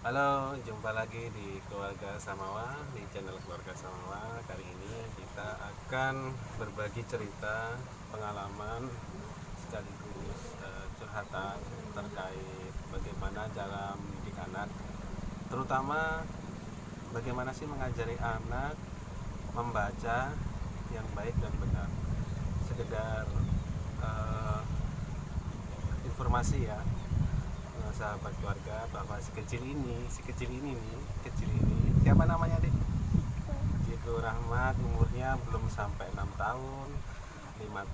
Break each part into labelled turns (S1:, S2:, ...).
S1: Halo, jumpa lagi di Keluarga Samawa, di channel Keluarga Samawa. Kali ini kita akan berbagi cerita, pengalaman, sekaligus curhatan terkait bagaimana cara mendidik anak, terutama bagaimana sih mengajari anak membaca yang baik dan benar. Sekedar eh, informasi ya, sahabat keluarga, bahwa si kecil ini nih, kecil ini siapa namanya, Dik? Diego Rahmat, umurnya belum sampai 6 tahun,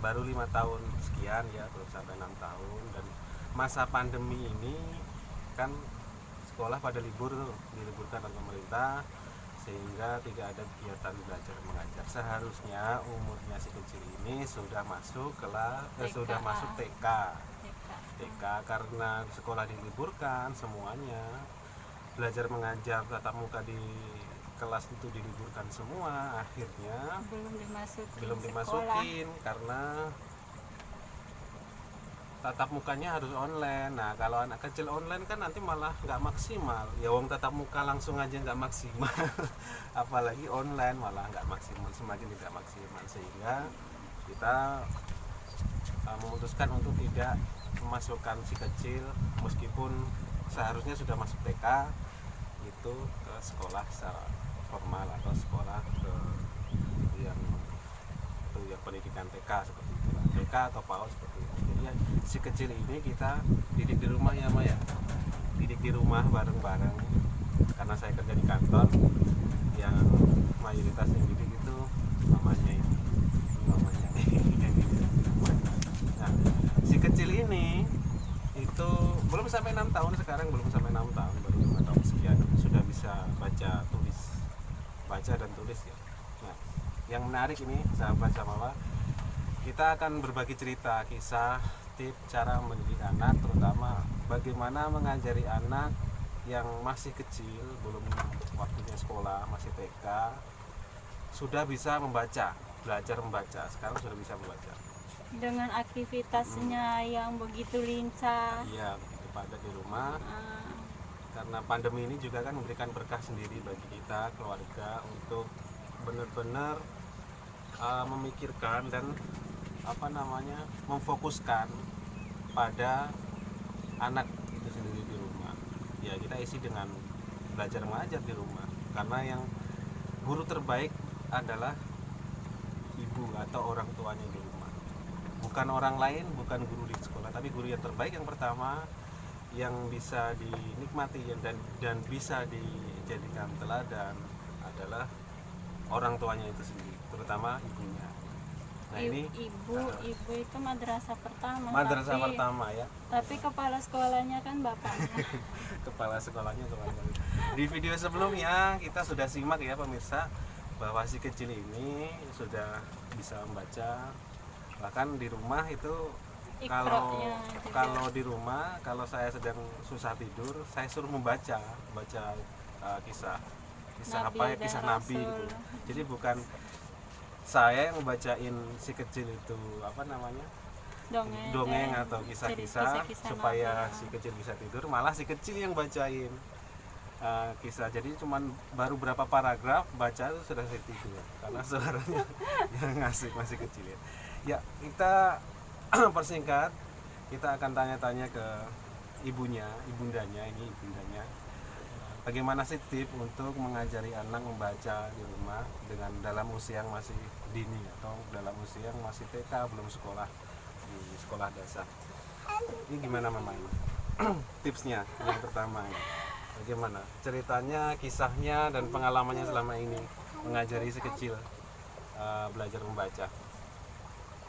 S1: baru 5 tahun sekian ya, belum sampai 6 tahun. Dan masa pandemi ini kan sekolah pada libur tuh, diliburkan oleh pemerintah, sehingga tidak ada kegiatan belajar mengajar. Seharusnya umurnya si kecil ini sudah masuk sudah masuk TK. Karena sekolah diliburkan semuanya, belajar mengajar tatap muka di kelas itu diliburkan semua, akhirnya belum dimasukin karena tatap mukanya harus online. Nah, kalau anak kecil online kan nanti malah nggak maksimal ya, wong tatap muka langsung aja nggak maksimal apalagi online malah nggak maksimal, semakin tidak maksimal, sehingga kita memutuskan untuk tidak memasukkan si kecil, meskipun seharusnya sudah masuk TK, itu ke sekolah secara formal atau sekolah yang pendidikan TK seperti itu, TK atau PAUD seperti itu. Jadi ya, si kecil ini kita didik di rumah ya Maya, didik di rumah bareng-bareng, karena saya kerja di kantor yang mayoritas yang didik itu mamanya nah, si kecil ini itu belum sampai 6 tahun, sekarang belum sampai 6 tahun, baru 5 tahun sekian sudah bisa baca dan tulis ya. Nah, yang menarik ini sahabat Samawa, kita akan berbagi cerita, kisah, tips cara mendidik anak, terutama bagaimana mengajari anak yang masih kecil, belum waktunya sekolah, masih TK, sudah bisa membaca, belajar membaca, sekarang sudah bisa membaca
S2: dengan aktivitasnya yang begitu lincah.
S1: iya, begitu padat di rumah. Karena pandemi ini juga kan memberikan berkah sendiri bagi kita keluarga untuk benar-benar memikirkan dan memfokuskan pada anak itu sendiri di rumah. Ya, kita isi dengan belajar mengajar di rumah, karena yang guru terbaik adalah ibu atau orang tuanya di rumah, bukan orang lain, bukan guru di sekolah, tapi guru yang terbaik yang pertama yang bisa dinikmati dan bisa dijadikan teladan adalah orang tuanya itu sendiri, terutama ibunya. Nah, ini
S2: Ibu itu madrasah pertama,
S1: madrasah pertama ya.
S2: tapi kepala sekolahnya kan bapaknya.
S1: Kepala sekolahnya di video sebelumnya kita sudah simak ya pemirsa, bahwa si kecil ini sudah bisa membaca, bahkan di rumah itu kalau di rumah, kalau saya sedang susah tidur, saya suruh baca kisah
S2: Nabi
S1: kisah
S2: dan
S1: Nabi
S2: Rasul.
S1: gitu. Jadi bukan saya yang ngebacain si kecil itu dongeng atau kisah-kisah supaya
S2: Nabi.
S1: si kecil bisa tidur, malah si kecil yang bacain kisah. Jadi cuman baru berapa paragraf baca itu sudah tidur karena suaranya yang ngasih masih kecil ya. Ya, kita persingkat, kita akan tanya-tanya ke ibundanya. Bagaimana sih tips untuk mengajari anak membaca di rumah dengan dalam usia yang masih dini atau dalam usia yang masih TK, belum sekolah di sekolah dasar. Ini gimana Mama? Tipsnya yang pertama ya. Bagaimana ceritanya, kisahnya, dan pengalamannya selama ini mengajari si kecil belajar membaca?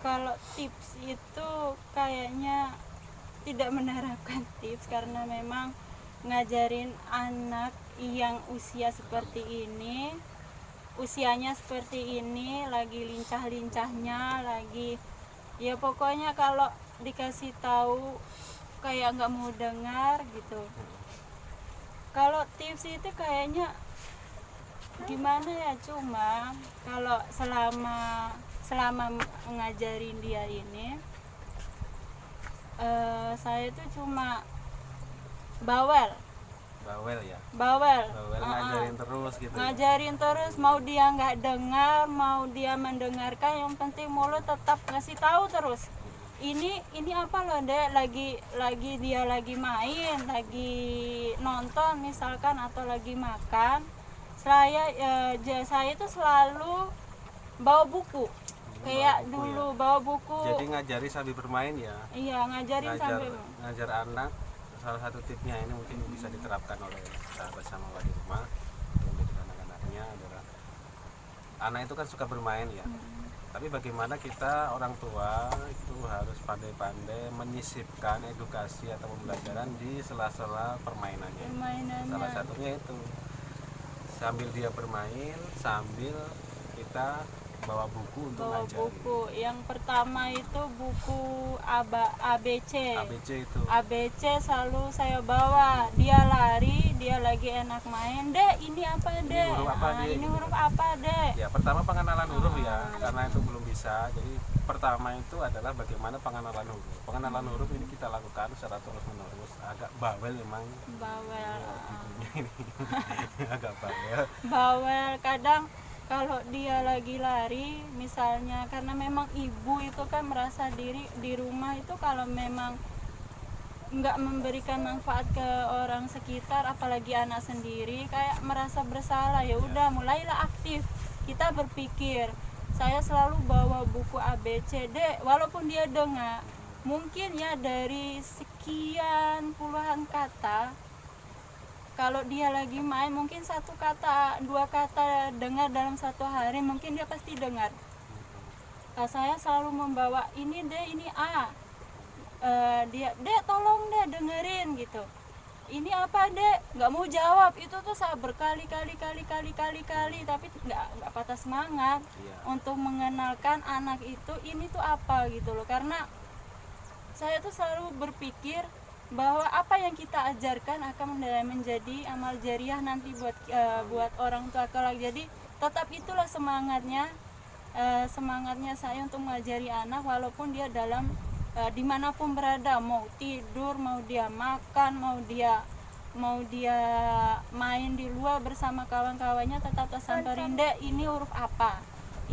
S2: Kalau tips itu kayaknya tidak menerapkan tips, karena memang ngajarin anak yang usianya seperti ini lagi lincah-lincahnya, lagi ya pokoknya kalau dikasih tahu kayak nggak mau dengar gitu. Kalau tips itu kayaknya gimana ya, cuma kalau selama mengajarin dia ini, saya itu cuma bawel
S1: bawel ya,
S2: bawel.
S1: bawel
S2: Uh-uh.
S1: ngajarin terus gitu ya.
S2: Ngajarin terus, mau dia nggak dengar, mau dia mendengarkan, yang penting mulut tetap ngasih tahu terus. Ini apa loh Dek, lagi dia lagi main, lagi nonton misalkan atau lagi makan. Saya itu selalu bawa buku. Kayak
S1: buku
S2: dulu
S1: ya.
S2: bawa buku.
S1: Jadi ngajari sambil bermain ya.
S2: Iya, ngajarin sambil
S1: ngajar anak. Salah satu tipnya ini mungkin bisa diterapkan oleh sahabat Samawa di rumah untuk mendidik anak-anaknya adalah anak itu kan suka bermain ya. Tapi bagaimana kita orang tua itu harus pandai-pandai menyisipkan edukasi atau pembelajaran di sela-sela permainannya.
S2: permainannya.
S1: Salah satunya itu sambil dia bermain, sambil kita bawa buku untuk
S2: Bawa
S1: ngajarin.
S2: buku. Yang pertama itu buku ABC.
S1: ABC itu.
S2: ABC selalu saya bawa. Dia lari, dia lagi enak main. Dek, ini apa Dek?
S1: huruf apa, Dek?
S2: Ini huruf apa Dek?
S1: Ya, pertama pengenalan huruf ya, karena itu belum bisa. Jadi pertama itu adalah bagaimana pengenalan huruf. Pengenalan huruf ini kita lakukan secara terus-menerus. Agak bawel memang.
S2: Bawel.
S1: Ibunya ini agak bawel.
S2: Bawel. Kadang kalau dia lagi lari misalnya, karena memang ibu itu kan merasa diri di rumah itu kalau memang nggak memberikan manfaat ke orang sekitar, apalagi anak sendiri, kayak merasa bersalah. Ya udah, mulailah aktif, kita berpikir. Saya selalu bawa buku ABCD, walaupun dia dengar mungkin ya dari sekian puluhan kata, kalau dia lagi main mungkin 1 kata 2 kata dengar dalam 1 hari, mungkin dia pasti dengar. Nah, saya selalu membawa ini deh, ini A. Dia, Dek tolong deh dengerin gitu. Ini apa Dek? Nggak mau jawab. Itu tuh saya berkali-kali tapi nggak patah semangat untuk mengenalkan anak itu ini tuh apa gitu loh. Karena saya tuh selalu berpikir bahwa apa yang kita ajarkan akan menjadi amal jariah nanti buat orang tua kelak. Jadi tetap itulah semangatnya saya untuk mengajari anak, walaupun dia dalam dimanapun berada, mau tidur, mau dia makan, mau dia main di luar bersama kawan-kawannya, tetap samperin, Dek ini huruf apa,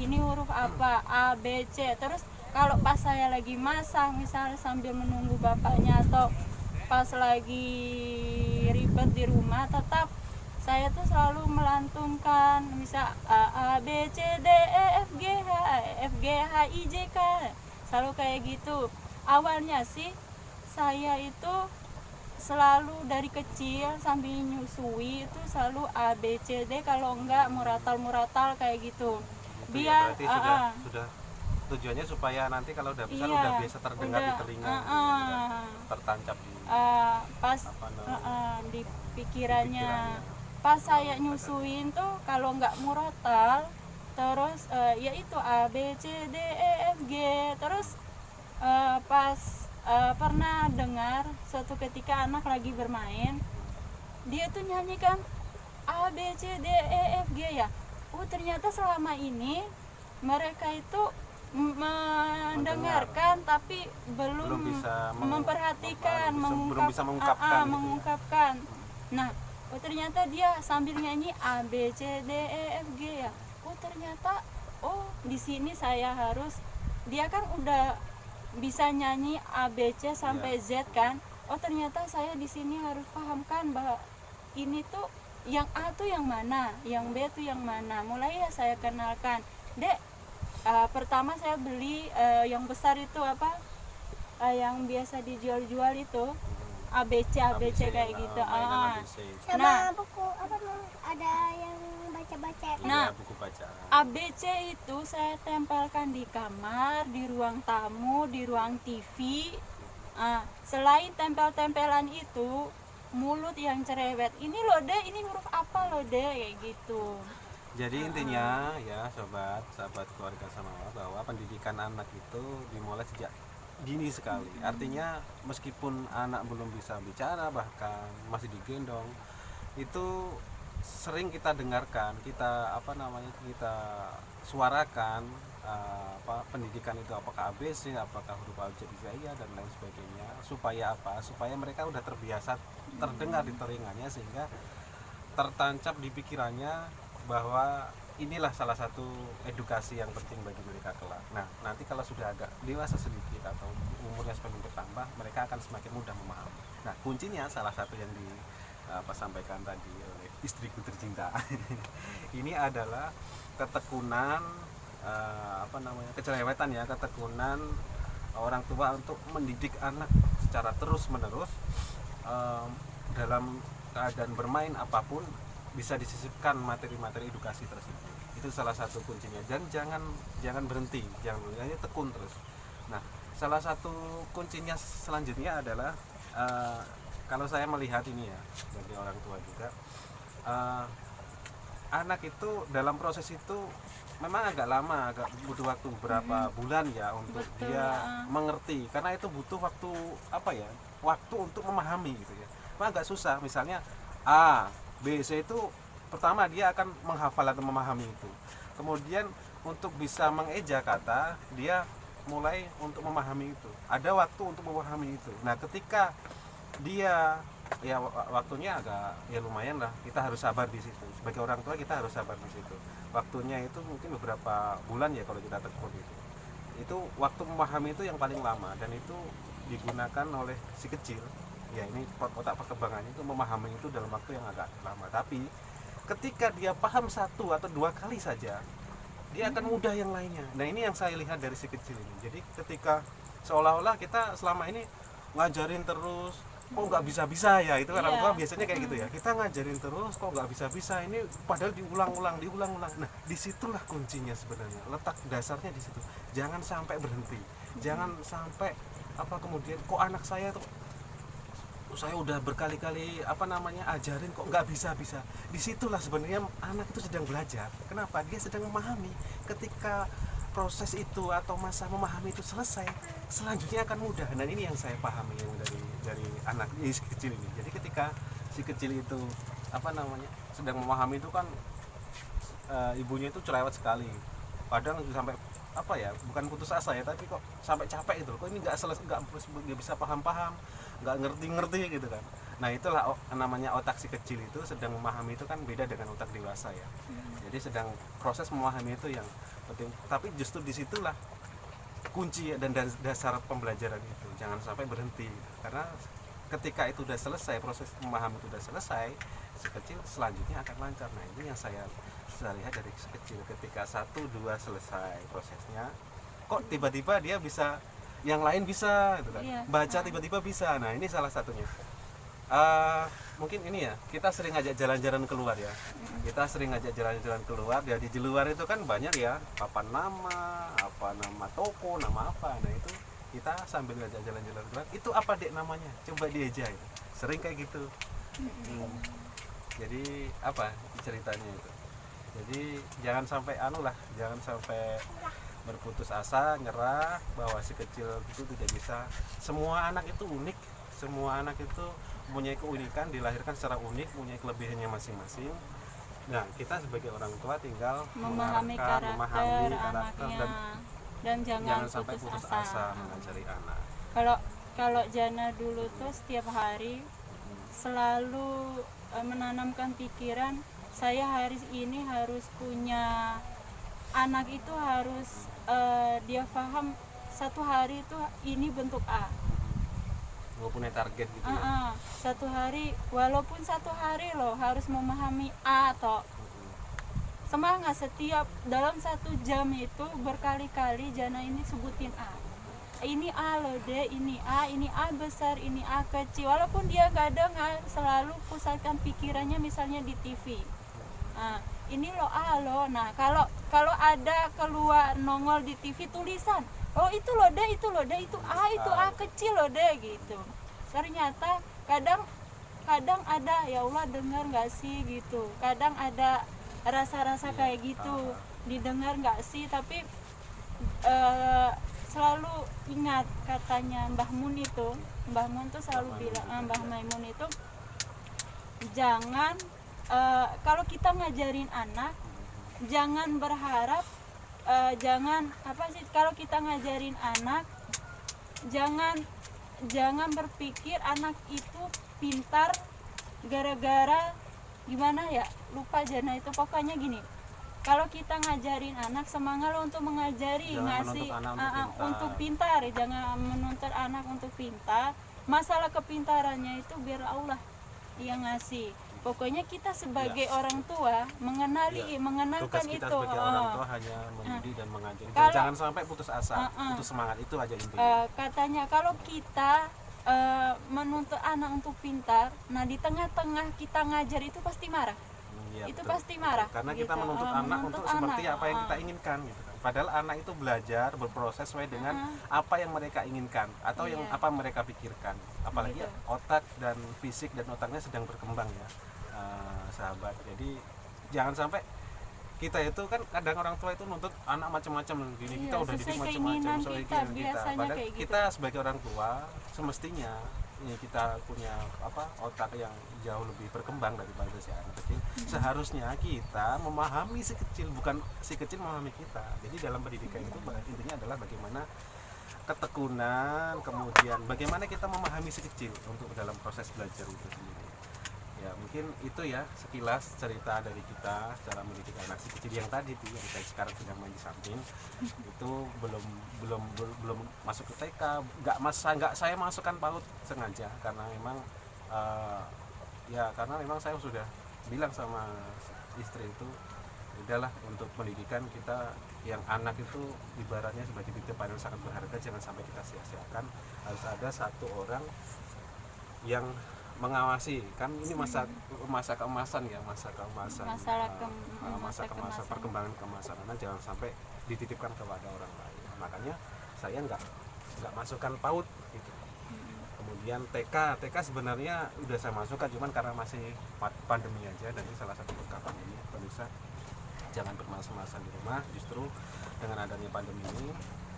S2: ini huruf apa, A, B, C. Terus kalau pas saya lagi masak misalnya sambil menunggu bapaknya, atau pas lagi ribet di rumah, tetap saya tuh selalu melantunkan misal A B C D E F G H I J K, selalu kayak gitu. Awalnya sih saya itu selalu dari kecil sambil nyusui itu selalu A B C D, kalau enggak muratal kayak gitu. Biar
S1: sudah tujuannya supaya nanti kalau udah besar
S2: iya,
S1: udah biasa terdengar di telinga, tertancap di
S2: pas di pikirannya. Pas saya nyusuin tuh kalau nggak muratal, terus ya itu A B C D E F G. Terus pas pernah dengar suatu ketika anak lagi bermain, dia tuh nyanyikan A B C D E F G ya. Ternyata selama ini mereka itu mendengarkan tapi belum
S1: bisa
S2: memperhatikan,
S1: belum bisa mengungkapkan,
S2: mengungkapkan. Nah, ternyata dia sambil nyanyi A B C D E F G ya. Ternyata di sini saya harus, dia kan udah bisa nyanyi A B C sampai Z kan. Ternyata saya di sini harus pahamkan bahwa ini tuh yang A tuh yang mana, yang B tuh yang mana. Mulai ya saya kenalkan, Dek, pertama saya beli yang besar itu yang biasa dijual-jual itu ABC kayak gitu.
S3: Sama buku ada yang baca-baca.
S2: Nah,
S1: buku bacaan.
S2: ABC itu saya tempelkan di kamar, di ruang tamu, di ruang TV. Selain tempel-tempelan itu, mulut yang cerewet, ini loh Dek, ini huruf apa loh Dek, kayak gitu.
S1: Jadi intinya ya sahabat keluarga Samawa, bahwa pendidikan anak itu dimulai sejak dini sekali. Artinya meskipun anak belum bisa bicara, bahkan masih digendong, itu sering kita dengarkan, kita kita suarakan pendidikan itu apakah ABC, apakah huruf abjad hijaiyah dan lain sebagainya, supaya apa? Supaya mereka udah terbiasa terdengar di telinganya sehingga tertancap di pikirannya bahwa inilah salah satu edukasi yang penting bagi mereka kelak. Nah, nanti kalau sudah agak dewasa sedikit atau umurnya semakin bertambah, mereka akan semakin mudah memahami. Nah, kuncinya salah satu yang sampaikan tadi oleh istriku tercinta ini adalah ketekunan, kecerewetan ya, ketekunan orang tua untuk mendidik anak secara terus menerus dalam keadaan bermain apapun bisa disisipkan materi-materi edukasi tersebut. Itu salah satu kuncinya, dan jangan berhenti, tekun terus. Nah, salah satu kuncinya selanjutnya adalah kalau saya melihat ini ya, sebagai orang tua juga, anak itu dalam proses itu memang agak lama, agak butuh waktu beberapa bulan ya untuk
S2: Betul,
S1: dia mengerti, karena itu butuh waktu untuk memahami gitu ya. Memang agak susah, misalnya A, B, C itu pertama dia akan menghafal atau memahami itu. Kemudian untuk bisa mengeja kata, dia mulai untuk memahami itu. Ada waktu untuk memahami itu. Nah, ketika dia waktunya agak lumayan lah, kita harus sabar di situ. Sebagai orang tua kita harus sabar di situ. Waktunya itu mungkin beberapa bulan ya kalau kita tekun itu. Itu waktu memahami itu yang paling lama, dan itu digunakan oleh si kecil. Ya, ini otak perkembangannya itu memahami itu dalam waktu yang agak lama. Tapi ketika dia paham satu atau dua kali saja, dia akan mudah yang lainnya. Nah, ini yang saya lihat dari si kecil ini. Jadi ketika seolah-olah kita selama ini ngajarin terus, kok nggak bisa-bisa ya, itu kan orang tua biasanya kayak gitu ya, kita ngajarin terus kok nggak bisa-bisa, ini padahal diulang-ulang. Nah, disitulah kuncinya sebenarnya, letak dasarnya di situ. Jangan sampai berhenti, jangan sampai kemudian kok anak saya tuh saya udah berkali-kali ajarin kok nggak bisa-bisa. Disitulah sebenarnya anak itu sedang belajar. Kenapa? Dia sedang memahami. Ketika proses itu atau masa memahami itu selesai, selanjutnya akan mudah. Dan ini yang saya pahami yang dari anak si kecil ini. Jadi ketika si kecil itu sedang memahami itu kan, ibunya itu cerewet sekali. Kadang sampai bukan putus asa ya, tapi kok sampai capek gitu. Kok ini nggak bisa paham-paham, nggak ngerti gitu kan. Nah, itulah namanya otak si kecil itu sedang memahami, itu kan beda dengan otak dewasa ya. Jadi sedang proses memahami itu yang penting. Tapi justru disitulah kunci dan dasar pembelajaran itu. Jangan sampai berhenti, karena ketika itu sudah selesai, proses memahami itu sudah selesai, si kecil selanjutnya akan lancar. Nah, ini yang saya lihat dari si kecil. Ketika 1, 2 selesai prosesnya, kok tiba-tiba dia bisa, yang lain bisa gitu kan. Baca tiba-tiba bisa. Nah, ini salah satunya. Mungkin ini ya, kita sering ngajak jalan-jalan keluar ya. Kita sering ngajak jalan-jalan keluar. Ya, di luar itu kan banyak ya, papan nama toko, nama apa. Nah, itu kita sambil ngajak jalan-jalan keluar, itu apa dek namanya? Coba dieja itu. Sering kayak gitu. Jadi ceritanya itu. Jadi jangan sampai jangan sampai berputus asa, nyerah bahwa si kecil itu tidak bisa. Semua anak itu unik, semua anak itu mempunyai keunikan, dilahirkan secara unik, mempunyai kelebihannya masing-masing. Nah, kita sebagai orang tua tinggal
S2: memahami karakter anaknya, dan jangan
S1: sampai putus asa mengajari anak.
S2: Kalau Jana dulu tuh setiap hari selalu menanamkan pikiran, saya hari ini harus punya anak itu, harus dia paham satu hari itu ini bentuk A.
S1: Gue punya target gitu ya.
S2: Satu hari, walaupun satu hari loh harus memahami A atau semangat. Setiap dalam 1 jam itu berkali-kali Jana ini sebutin A. Ini A loh deh, ini A besar, ini A kecil. Walaupun dia gak dengar, selalu pusatkan pikirannya misalnya di TV. Nah, ini loh A loh. Nah, kalau ada keluar nongol di TV tulisan, oh itu loh deh, itu A, itu A kecil loh deh gitu. Ternyata kadang ada, ya Allah dengar nggak sih gitu. Kadang ada rasa-rasa kayak gitu, didengar nggak sih, tapi selalu ingat katanya Mbah Mun tuh selalu bilang, Mbah Maimun itu jangan kalau kita ngajarin anak jangan berharap jangan apa sih, kalau kita ngajarin anak jangan berpikir anak itu pintar gara-gara gimana ya, lupa jana itu, pokoknya gini, kalau kita ngajarin anak semangat lo untuk mengajari,
S1: Jangan
S2: ngasih
S1: menuntut anak
S2: untuk pintar, jangan menuntut anak untuk pintar. Masalah kepintarannya itu biar Allah yang ngasih. Pokoknya kita sebagai orang tua mengenalkan
S1: Tugas kita
S2: itu.
S1: sebagai orang tua hanya mendidik dan mengajari. Dan
S2: Kalau-
S1: jangan sampai putus asa, putus semangat, itu aja intinya.
S2: Katanya kalau kita menuntut anak untuk pintar, nah di tengah-tengah kita ngajar itu pasti marah.
S1: Iya,
S2: Itu
S1: betul.
S2: pasti marah.
S1: Karena
S2: gitu.
S1: kita menuntut anak
S2: Menuntut
S1: untuk seperti
S2: anak,
S1: apa yang kita inginkan gitu kan. Padahal anak itu belajar, berproses sesuai dengan apa yang mereka inginkan atau yang
S2: Iya.
S1: apa mereka pikirkan. Apalagi
S2: Gitu.
S1: otak dan fisik dan otaknya sedang berkembang ya, sahabat. Jadi jangan sampai kita itu kan kadang orang tua itu nuntut anak macam-macam gini,
S2: Iya,
S1: kita udah
S2: sesuai
S1: didik macam-macam
S2: keinginan
S1: sesuai
S2: kita,
S1: keinginan kita.
S2: biasanya
S1: Padahal
S2: kayak gitu.
S1: kita sebagai orang tua semestinya ini kita punya otak yang jauh lebih berkembang daripada si anak kecil. Seharusnya kita memahami si kecil, bukan si kecil memahami kita. Jadi dalam pendidikan itu intinya adalah bagaimana ketekunan, kemudian bagaimana kita memahami si kecil untuk dalam proses belajar itu sendiri. Ya mungkin itu ya sekilas cerita dari kita cara mendidik anak si kecil yang tadi tuh, yang saya sekarang sedang main di samping itu belum masuk ke TK, nggak saya masukkan PAUD sengaja karena memang karena memang saya sudah bilang sama istri itu udahlah, untuk pendidikan kita yang anak itu ibaratnya sebagai titipan yang sangat berharga, jangan sampai kita sia-siakan. Harus ada satu orang yang mengawasi, kan ini masa keemasan ya, masa keemasan perkembangan keemasan anak, jangan sampai dititipkan kepada orang lain. Makanya saya nggak masukkan PAUD gitu. Kemudian TK sebenarnya udah saya masukkan, cuman karena masih pandemi aja, dan ini salah satu berkah pandemi. Pemirsa jangan bermalas-malasan di rumah, justru dengan adanya pandemi ini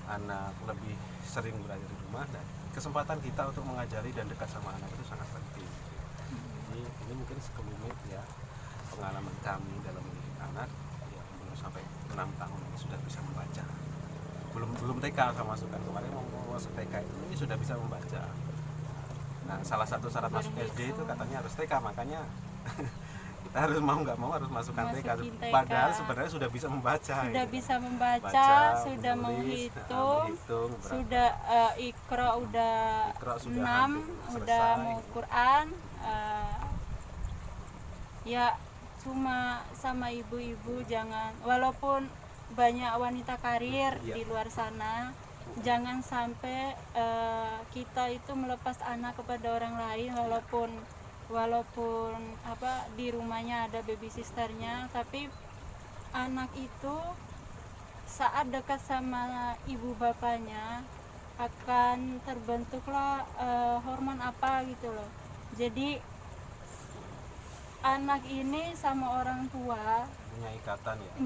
S1: anak lebih sering berada di rumah, dan kesempatan kita untuk mengajari dan dekat sama anak itu sangat penting. Jadi ini mungkin sekelumit ya pengalaman kami dalam mendidik anak yang belum sampai 6 tahun ini sudah bisa membaca. Belum TK saya masukkan, kemarin mau masuk TK ini sudah bisa membaca. Nah, salah satu syarat masuk SD itu katanya harus TK, makanya kita harus mau nggak mau harus masukkan TK. Padahal sebenarnya sudah bisa membaca.
S2: Sudah
S1: gitu.
S2: bisa membaca, sudah
S1: menulis,
S2: menghitung, sudah Iqra udah
S1: Iqra sudah
S2: 6,
S1: hampir
S2: udah
S1: selesai.
S2: mau Quran. Ya cuma sama ibu-ibu jangan, walaupun banyak wanita karir
S1: Iya.
S2: di luar sana, jangan sampai kita itu melepas anak kepada orang lain, walaupun di rumahnya ada baby sisternya, tapi anak itu saat dekat sama ibu bapaknya akan terbentuklah hormon apa gitu loh. Jadi anak ini sama orang tua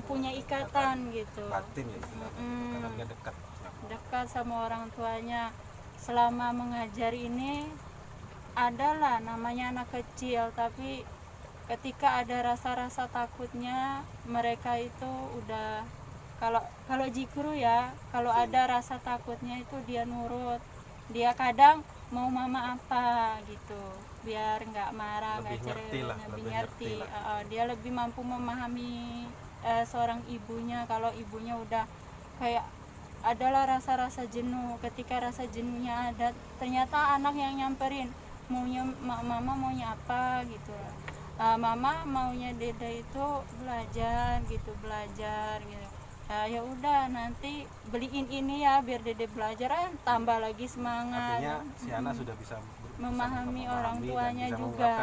S2: punya ikatan gitu,
S1: batin ya karena dia
S2: dekat sama orang tuanya. Selama mengajar ini adalah namanya anak kecil, tapi ketika ada rasa-rasa takutnya, mereka itu udah, kalau Jikru ya, kalau ada rasa takutnya itu dia nurut, dia kadang mau mama apa gitu, biar nggak marah, nggak cerewet, lebih ngerti. Dia lebih mampu memahami seorang ibunya. Kalau ibunya udah kayak adalah rasa-rasa jenuh, ketika rasa jenuhnya ada, ternyata anak yang nyamperin maunya mama maunya apa gitu. Mama maunya Dede itu belajar gitu. Ya udah, nanti beliin ini ya biar Dede belajar, tambah lagi semangat.
S1: Artinya si anak sudah bisa
S2: memahami orang tuanya
S1: bisa
S2: juga.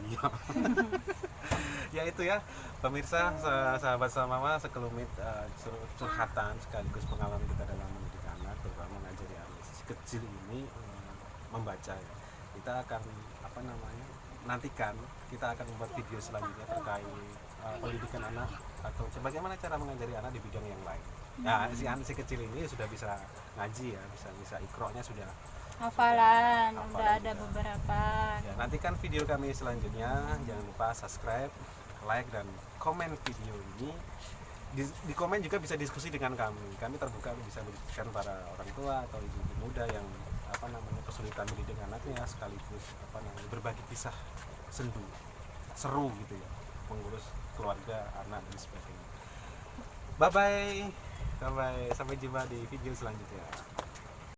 S1: Iya. Ya itu ya pemirsa, sahabat sama mama, sekelumit curhatan sekaligus pengalaman kita dalam mendidik anak, terutama mengajari anak kecil ini membaca. Kita akan nantikan kita akan membuat video selanjutnya terkait pendidikan anak atau bagaimana cara mengajari anak di bidang yang lain. Nah, si kecil ini sudah bisa ngaji ya, bisa Iqra-nya sudah
S2: Hafalan,
S1: Hafalan
S2: udah ada
S1: juga.
S2: beberapa.
S1: Ya, nantikan video kami selanjutnya. Jangan lupa subscribe, like, dan komen video ini. Di komen juga bisa diskusi dengan kami. Kami terbuka bisa mendiskusikan para orang tua atau ibu-ibu muda yang kesulitan mendidik anaknya, sekaligus berbagi kisah sendu, seru gitu ya, mengurus keluarga, anak dan sebagainya. Bye bye. Sampai jumpa di video selanjutnya.